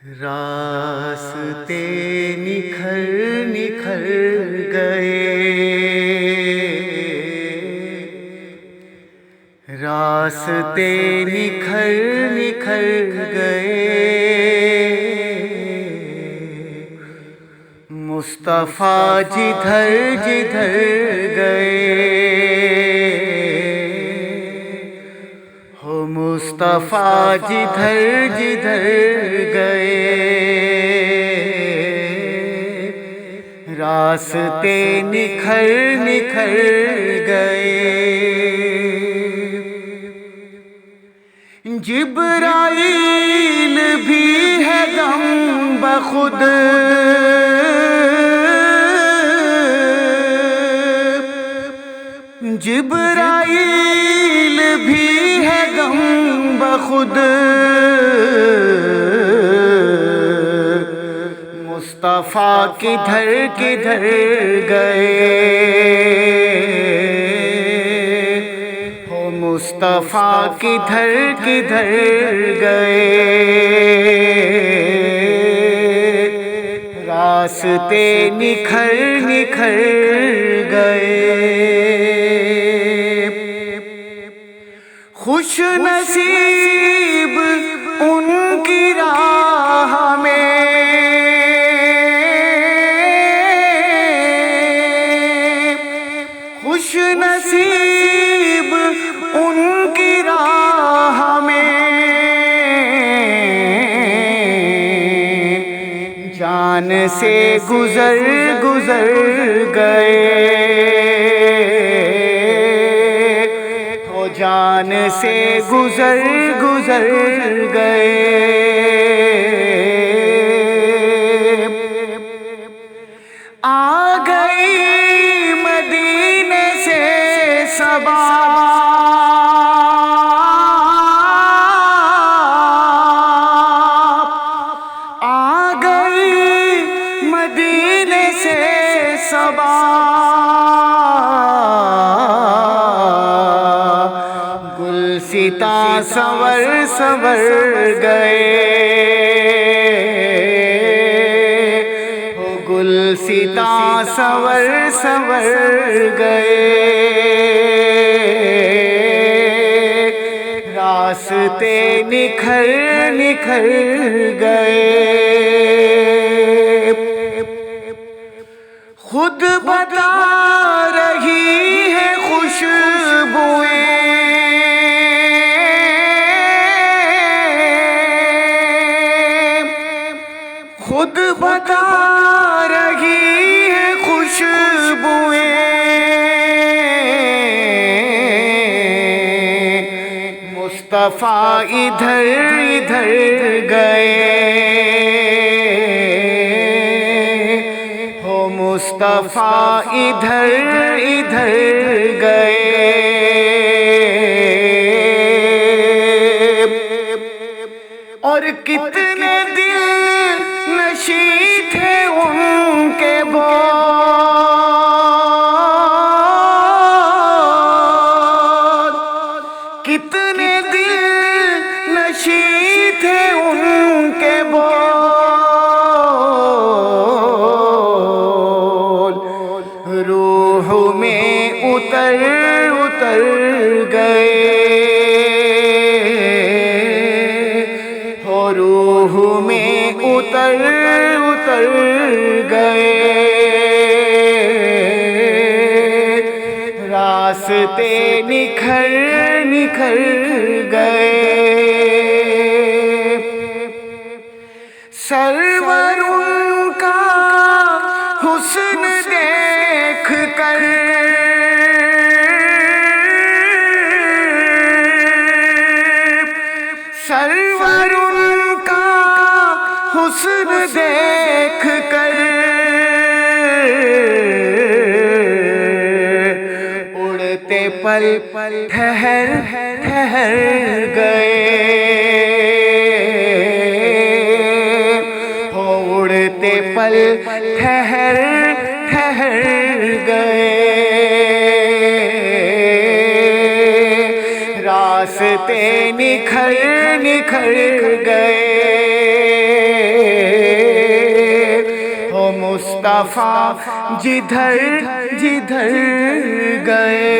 راستے نکھر نکھر گئے، راستے نکھر نکھر گئے، مصطفیٰ جدھر جدھر گئے، ہو مصطفیٰ جدھر جدھر گئے، راستے نکھر نکھر گئے۔ جبرائیل بھی ہے دم بخود، جبرائیل بھی ہے دم بخود، مصطفیٰ کدھر کدھر گئے، ہو مصطفیٰ کدھر کدھر گئے، راستے نکھر نکھر گئے۔ خوش نصیب ان کی راہ میں، خوش نصیب ان کی راہ میں، جان سے گزر گزر گئے، ہو جان سے گزر گزر گئے، آ گئی مدینے سے صبا، آ گئی مدینے سے صبا، گلستاں سنور سنور گئے، ہو گلستاں سنور سنور گئے، راستے نکھر نکھر گئے۔ خود بتا رہی ہے خوشبوئیں، خود بتا رہی ہے خوشبوئیں، مصطفیٰ ادھر ادھر گئے، ہو مصطفیٰ ادھر ادھر گئے، اور کتنے دل نشیں تھے ان کے بول، کتنے دل نشیں تھے ان کے بول، روح میں اتر اتر گئے، ہو روح میں اتر اتر گئے، راستے نکھر نکھر گئے، سرور ان کا حسن دیکھ کر، سرور ان کا حسن دیکھ کر، اڑتے پل ٹھہر ٹھہر گئے، ہو اڑتے پل ٹھہر ٹھہر گئے، راستے نکھر نکھر گئے، او مصطفیٰ جدھر جدھر گئے